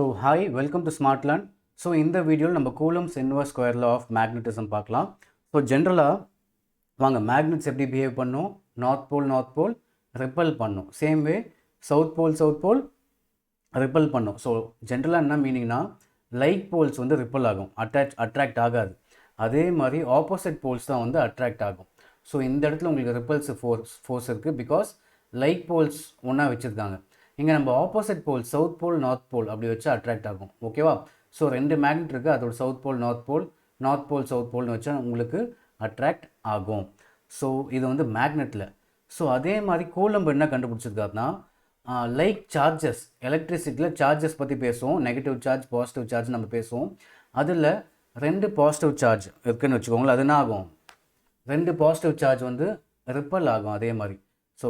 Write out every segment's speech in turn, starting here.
So hi, welcome to SmartLearn. So இந்த வீடியோவில் நம்ம Coulomb's inverse square law of magnetism பார்க்கலாம். ஸோ ஜென்ரலாக வாங்க மேக்னெட்ஸ் எப்படி பிஹேவ் பண்ணும், நார்த் போல் ரிப்பல் பண்ணும், same way south pole repel பண்ணும். ஸோ ஜென்ரலாக என்ன மீனிங்னா லைக் போல்ஸ் வந்து ரிப்பல் ஆகும், அட்ராக்ட் ஆகாது. அதே மாதிரி ஆப்போசிட் போல்ஸ் தான் வந்து அட்ராக்ட் ஆகும். ஸோ இந்த இடத்துல உங்களுக்கு ரிப்பல்ஸ் ஃபோர்ஸ் இருக்குது, பிகாஸ் லைக் போல்ஸ் ஒன்றா வச்சுருக்காங்க. இங்கே நம்ம opposite pole south pole north pole அப்படி வச்சு அட்ராக்ட் ஆகும். ஓகேவா? ஸோ ரெண்டு மேக்னெட் இருக்குது, அதோட south pole north pole south போல்னு வச்சா உங்களுக்கு அட்ராக்ட் ஆகும். ஸோ இது வந்து மேக்னெட்டில். ஸோ அதே மாதிரி கூலம்ப் என்ன கண்டுபிடிச்சிருக்காருன்னா, லைக் சார்ஜஸ், எலக்ட்ரிசிட்டியில் சார்ஜஸ் பற்றி பேசுவோம், நெகட்டிவ் சார்ஜ் பாசிட்டிவ் சார்ஜ் நம்ம பேசுவோம். அதில் ரெண்டு பாசிட்டிவ் சார்ஜ் இருக்குதுன்னு வச்சுக்கோங்களேன். அது என்ன ஆகும், ரெண்டு பாசிட்டிவ் சார்ஜ் வந்து ரிப்பல் ஆகும். அதே மாதிரி ஸோ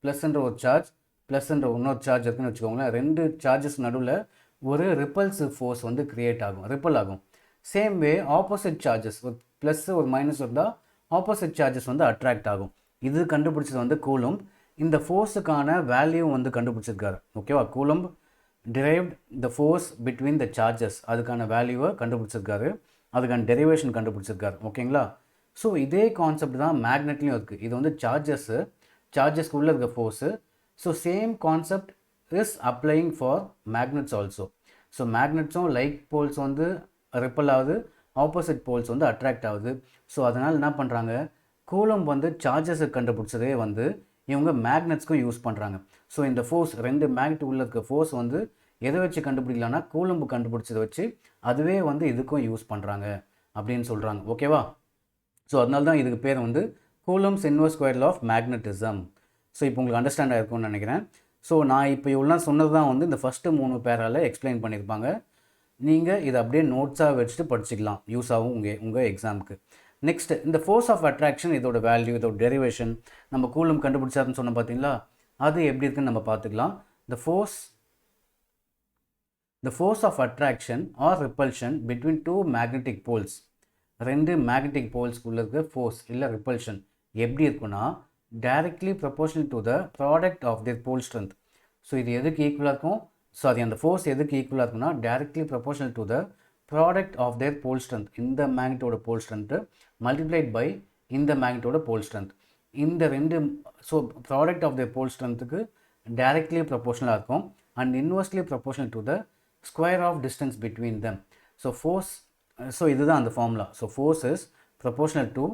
ப்ளஸ்ன்ற ஒரு சார்ஜ் ப்ளஸ்ன்ற இன்னொரு சார்ஜ் இருக்குன்னு வச்சுக்கோங்களேன். ரெண்டு சார்ஜஸ் நடுவில் ஒரு ரிப்பல்சிவ் ஃபோர்ஸ் வந்து க்ரியேட் ஆகும், ரிப்பல் ஆகும். சேம் வே ஆப்போசிட் சார்ஜஸ், ஒரு ப்ளஸ் ஒரு மைனஸ் இருந்தால் ஆப்போசிட் சார்ஜஸ் வந்து அட்ராக்ட் ஆகும். இது கண்டுபிடிச்சது வந்து கூலம்ப். இந்த ஃபோர்ஸுக்கான வேல்யூ வந்து கண்டுபிடிச்சிருக்காரு. ஓகேவா? Coulomb derived the force between the charges, அதுக்கான வேல்யூவை கண்டுபிடிச்சிருக்காரு, அதுக்கான டெரிவேஷன் கண்டுபிடிச்சிருக்காரு. ஓகேங்களா? ஸோ இதே கான்செப்ட் தான் மேக்னெட்லேயும் இருக்குது. இது வந்து சார்ஜஸ்க்குள்ளே இருக்க force. So same concept is applying for magnets also. So மேக்னெட்ஸும் லைக் போல்ஸ் வந்து ரிப்பல் ஆகுது, ஆப்போசிட் போல்ஸ் வந்து அட்ராக்ட் ஆகுது. ஸோ அதனால் என்ன பண்ணுறாங்க, கூலம்ப் வந்து சார்ஜஸை கண்டுபிடிச்சதே வந்து இவங்க மேக்னெட்ஸ்க்கும் யூஸ் பண்ணுறாங்க. ஸோ இந்த ஃபோர்ஸ், ரெண்டு மேக்னெட் உள்ள இருக்க ஃபோர்ஸ் வந்து எதை வச்சு கண்டுபிடிக்கலான்னா கூலம்ப் கண்டுபிடிச்சதை வச்சு அதுவே வந்து இதுக்கும் யூஸ் பண்ணுறாங்க அப்படின்னு சொல்கிறாங்க. ஓகேவா? ஸோ அதனால தான் இதுக்கு பேர் வந்து Coulomb's inverse square law of magnetism. So இப்போ உங்களுக்கு அண்டர்ஸ்டாண்ட் ஆகிருக்கும்னு நினைக்கிறேன். ஸோ நான் இப்போ இவ்வளோ சொன்னது தான் வந்து இந்த ஃபஸ்ட்டு 3 பேரால் எக்ஸ்பிளைன் பண்ணியிருப்பாங்க. நீங்கள் இதை அப்படியே நோட்ஸாக வச்சுட்டு படிச்சுக்கலாம், யூஸ் ஆகும் உங்கள் எக்ஸாமுக்கு. நெக்ஸ்ட், இந்த ஃபோர்ஸ் ஆஃப் அட்ராக்ஷன், இதோட வேல்யூ, இதோட டெரிவேஷன் நம்ம கூலம்ப் கண்டுபிடிச்சாருன்னு சொன்ன பார்த்தீங்களா, அது எப்படி இருக்குன்னு நம்ம பார்த்துக்கலாம். The force of attraction or repulsion between two magnetic poles, ரெண்டு மேக்னெட்டிக் போல்ஸ்க்குள்ள இருக்க ஃபோர்ஸ் இல்லை ரிப்பல்ஷன் எப்படி இருக்குன்னா directly proportional to the product of their pole strength. So இது எதுக்கு ஈக்குவலாக இருக்கும், சாரி அந்த ஃபோர்ஸ் எதுக்கு ஈக்குவலாக இருக்குன்னா directly proportional to the product of their pole strength. இந்த மேக்னெட்டோட போல் ஸ்ட்ரென்த்து மல்டிப்ளைட் பை இந்த மேக்னெட்டோட போல் ஸ்ட்ரென்த். இந்த ரெண்டு, so product of their pole ஸ்ட்ரென்த்துக்கு டைரக்ட்லி ப்ரொபோர்ஷனலாக இருக்கும் and inversely proportional to the square of distance between them. So force, so இதுதான் அந்த formula. So force is proportional to,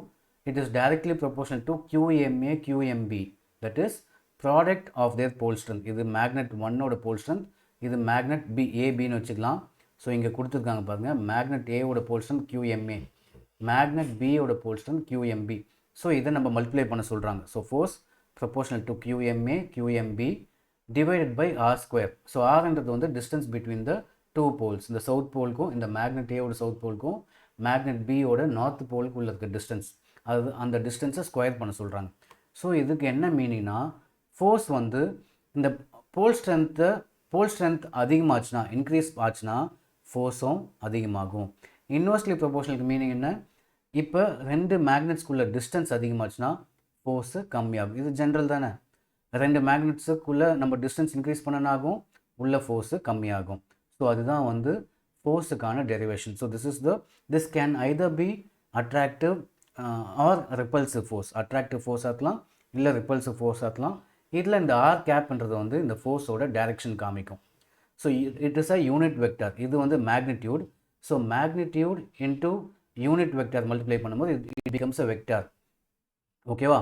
it is directly proportional to QMA QMB, that is product of their pole strength. இது magnet 1 ஓட pole strength, இது magnet B ABன்னு வச்சுக்கலாம். So இங்கே கொடுத்துருக்காங்க பாருங்கள், magnet A ஓட pole strength QMA, magnet B ஓட pole strength QMB. So இதை நம்ம மல்டிப்ளை பண்ண சொல்கிறாங்க. So force proportional to QMA QMB divided by R square. So ஆர்ன்றது வந்து distance between the two poles, இந்த சவுத் போலுக்கும் இந்த மேக்னெட் ஏவோட சவுத் போலுக்கும் மேக்னெட் பியோட நார்த் போலுக்கு உள்ள இருக்க டிஸ்டன்ஸ், அது அந்த டிஸ்டன்ஸை ஸ்கொயர் பண்ண சொல்கிறாங்க. ஸோ இதுக்கு என்ன மீனிங்னா, ஃபோர்ஸ் வந்து இந்த போல் ஸ்ட்ரென்த் அதிகமாச்சுன்னா, இன்க்ரீஸ் ஆச்சுன்னா ஃபோர்ஸும் அதிகமாகும். இன்வெர்ஸ்லி ப்ரொபோர்ஷனலுக்கு மீனிங் என்ன, இப்போ ரெண்டு மேக்னெட்ஸ்க்குள்ள டிஸ்டன்ஸ் அதிகமாச்சுன்னா ஃபோர்ஸு கம்மியாகும். இது ஜென்ரல் தானே, ரெண்டு மேக்னெட்ஸுக்குள்ளே நம்ம டிஸ்டன்ஸ் இன்க்ரீஸ் பண்ணனாகும் உள்ள ஃபோர்ஸு கம்மியாகும். ஸோ அதுதான் வந்து ஃபோர்ஸுக்கான derivation. So this can either be attractive or repulsive force. Attractive ஃபோர்ஸாக இருக்கலாம், இல்லை ரிப்பல்சிவ் ஃபோர்ஸாக இருக்கலாம். இதில் இந்த ஆர் கேப்ன்றது வந்து இந்த ஃபோர்ஸோட டைரெக்ஷன் காமிக்கும். So it is a unit vector. இது வந்து magnitude. So magnitude into unit vector multiply பண்ணும்போது இட் பிகம்ஸ் அ வெக்டார். ஓகேவா?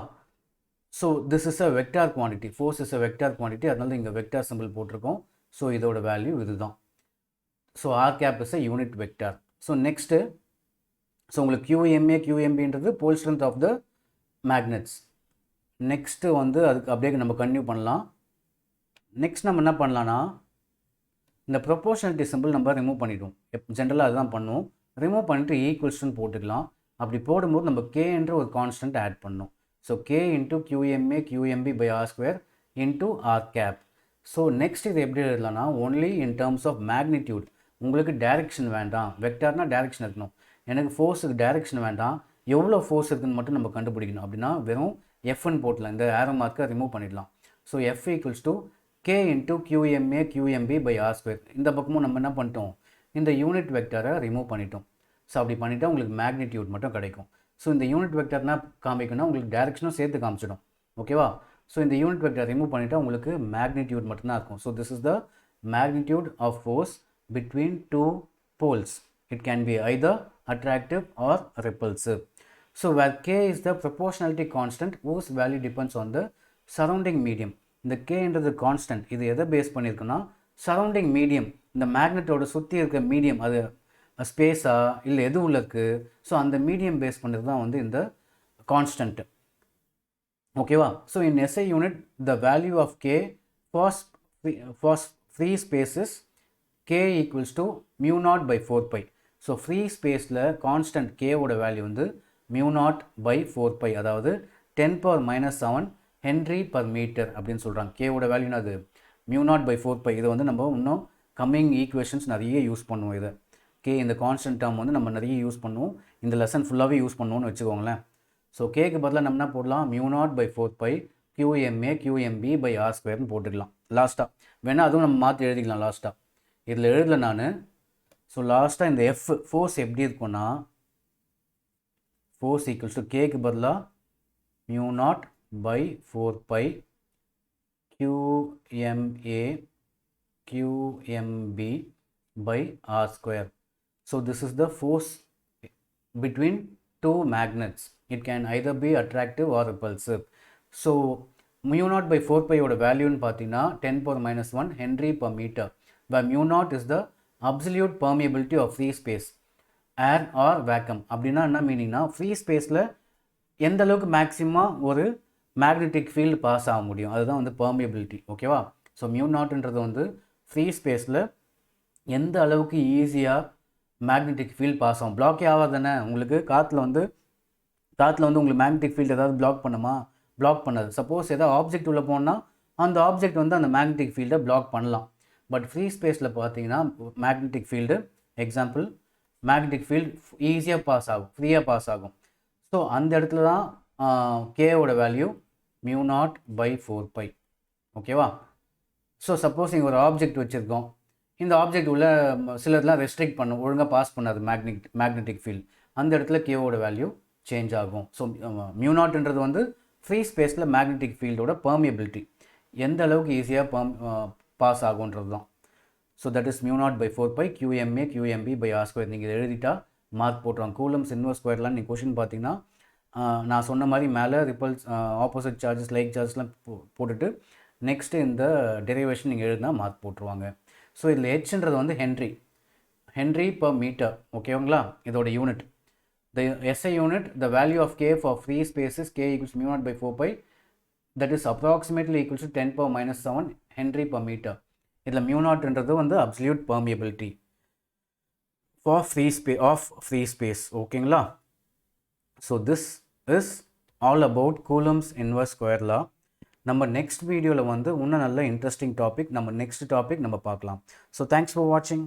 So this is a vector quantity, force is a vector quantity, அதனால இங்கே வெக்டார் சிம்பிள் போட்டிருக்கோம். So இதோட value இதுதான். So R cap is a unit vector. So next, so உங்களுக்கு QMA QMBன்றது pole strength of the magnets. Next வந்து அதுக்கு அப்படியே நம்ம கன்டினியூ பண்ணலாம். நெக்ஸ்ட் நம்ம என்ன பண்ணலான்னா, இந்த ப்ரொபோர்ஷனலிட்டி சிம்பிள் நம்ம ரிமூவ் பண்ணிவிடுவோம். ஜென்ரலாக அதுதான் பண்ணுவோம். ரிமூவ் பண்ணிவிட்டு ஈக்குவல்ஸ்ன்னு போட்டுக்கலாம். அப்படி போடும்போது நம்ம K என்ற ஒரு கான்ஸ்டன்ட் ஆட் பண்ணணும். So K into QMA QMB by R square into R cap. So next இது எப்படி எழுதலாம்னா, only in terms of magnitude. உங்களுக்கு டைரெக்ஷன் வேண்டாம், வெக்டார்னா டைரெக்ஷன் இருக்கணும், எனக்கு ஃபோர்ஸுக்கு டைரெக்ஷன் வேண்டாம், எவ்வளோ ஃபோர்ஸ் இருக்குதுன்னு மட்டும் நம்ம கண்டுபிடிக்கணும். அப்படின்னா வெறும் Fன்னு போட்டலாம், இந்த ஆரோ மார்க்கை ரிமூவ் பண்ணிடலாம். So F equals to k into qma qmb by r square. இந்த பக்கமும் நம்ம என்ன பண்ணிட்டோம், இந்த யூனிட் வெக்டரை ரிமூவ் பண்ணிட்டோம். ஸோ அப்படி பண்ணிட்டா உங்களுக்கு மேக்னிடியூட் மட்டும் கிடைக்கும். ஸோ இந்த யூனிட் வெக்டர்னா காமிக்கணும்னா உங்களுக்கு டைரக்ஷனும் சேர்த்து காமிச்சிடும். ஓகேவா? ஸோ இந்த யூனிட் வெக்டர் ரிமூவ் பண்ணிட்டா உங்களுக்கு மேக்னிடியூட் மட்டும்தான் இருக்கும். So this is the magnitude of force between two poles. It can be either attractive or repulsive. So where k is the proportionality constant whose value depends on the surrounding medium. இந்த k என்றது constant. இது எதை base பண்ணியிருக்குன்னா surrounding medium, இந்த மேக்னெட்டோட சுற்றி இருக்க medium, அது ஸ்பேஸா இல்லை எது உள்ள இருக்குது, ஸோ அந்த மீடியம் பேஸ் பண்ணுறது தான் வந்து இந்த கான்ஸ்டன்ட். ஓகேவா? So in SI unit the value of k for free spaces k equals to mu naught by 4 pi. So free ஸ்பேஸில் கான்ஸ்டன்ட் k ஓட வேல்யூ வந்து mu naught by 4 pi, அதாவது 10⁻⁻7 ஹென்ரி பர் மீட்டர் அப்படின்னு சொல்கிறாங்க. k ஓட வேல்யூனா அது mu naught by 4 pi. இதை வந்து நம்ம இன்னும் கம்மிங் ஈக்குவேஷன்ஸ் நிறைய யூஸ் பண்ணுவோம். இதை k இந்த கான்ஸ்டன்ட் டேர்ம் வந்து நம்ம நிறைய யூஸ் பண்ணுவோம். இந்த லெசன் ஃபுல்லாகவே யூஸ் பண்ணுவோம்னு வச்சுக்கோங்களேன். ஸோ கேக்கு பதிலாக நம்ம என்ன போடலாம், mu naught by 4 pi qma qmb by r ஸ்கொயர்னு போட்டுக்கலாம் லாஸ்ட்டாக. வேணால் அதுவும் நம்ம மாற்றி எழுதிக்கலாம் லாஸ்ட்டாக. இதில் எழுதல நான். ஸோ லாஸ்ட்டாக இந்த எஃப் ஃபோர்ஸ் எப்படி இருக்குன்னா, ஃபோர்ஸ் ஈக்குவல்ஸ் டு கேக்கு பதிலாக mu naught by 4 pi qma qmb by r square. So this is the force between two magnets. It can either be attractive or repulsive. So mu naught by 4 pi ஓட வேல்யூன்னு பார்த்தீங்கன்னா 10⁻⁻1 Henry per meter, where mu naught is the absolute permeability of free space, air or vacuum. அப்படின்னா என்ன மீனிங்னா, free ஸ்பேஸில் எந்த அளவுக்கு maximum ஒரு magnetic field pass ஆக முடியும், அதுதான் வந்து permeability. ஓகேவா? ஸோ mu naughtன்றது வந்து ஃப்ரீ ஸ்பேஸில் எந்த அளவுக்கு ஈஸியாக மேக்னெட்டிக் ஃபீல்டு பாஸ் ஆகும். பிளாக்கே ஆகாது தானே உங்களுக்கு. காற்றுல வந்து உங்களுக்கு மேக்னெட்டிக் ஃபீல்டு ஏதாவது பிளாக் பண்ணாது. சப்போஸ் ஏதாவது ஆப்ஜெக்ட் உள்ளே போனால் அந்த ஆப்ஜெக்ட் வந்து அந்த மேக்னெட்டிக் ஃபீல்டை பிளாக் பண்ணலாம். பட் ஃப்ரீ ஸ்பேஸில் பார்த்தீங்கன்னா magnetic field, example magnetic field ஈஸியாக பாஸ் ஆகும், ஃப்ரீயாக பாஸ் ஆகும். ஸோ அந்த இடத்துல தான் கேவோட value mu naught by 4 pi. ஓகேவா? ஸோ சப்போஸ் நீங்கள் ஒரு ஆப்ஜெக்ட் வச்சுருக்கோம், இந்த ஆப்ஜெக்ட் உள்ள சிலர்லாம் ரெஸ்ட்ரிக்ட் பண்ணும், ஒழுங்காக பாஸ் பண்ணாது மேக்னெட்டிக் ஃபீல்டு, அந்த இடத்துல கேவோட வேல்யூ சேஞ்ச் ஆகும். ஸோ mu naughtன்றது வந்து ஃப்ரீ ஸ்பேஸில் மேக்னெட்டிக் ஃபீல்டோட பெர்மியபிலிட்டி எந்த அளவுக்கு ஈஸியாக பாஸ் ஆகுன்றது தான். So that is mu naught by 4 pi qma qmb by r square. நீங்கள் எழுதிட்டா மார்க் போட்டுருவாங்க. கூலம்ஸ் இன்வர்ஸ் ஸ்கொயர்லாம் நீங்கள் கொஷின் பார்த்தீங்கன்னா நான் சொன்ன மாதிரி மேலே ஆப்போசிட் சார்ஜஸ், லைக் சார்ஜஸ்லாம் போட்டுட்டு நெக்ஸ்ட்டு இந்த டெரிவேஷன் நீங்கள் எழுதினா மார்க் போட்டுருவாங்க. ஸோ இதில் ஹெச்ன்றது வந்து ஹென்ரி per மீட்டர். ஓகேங்களா? இதோட unit the SI unit, the value of k for free spaces k equals mu naught by 4 pi, that is approximately equals to 10⁻⁻7 Henry per meter. இதில் mu naught என்றது வந்து absolute permeability for free space. ஓகேங்களா? So this is all about Coulomb's inverse square law. நம்ம next வீடியோவில் வந்து இன்னும் நல்ல interesting topic, நம்ம நெக்ஸ்ட் டாபிக் நம்ம பார்க்கலாம். ஸோ தேங்க்ஸ் ஃபார் வாட்சிங்.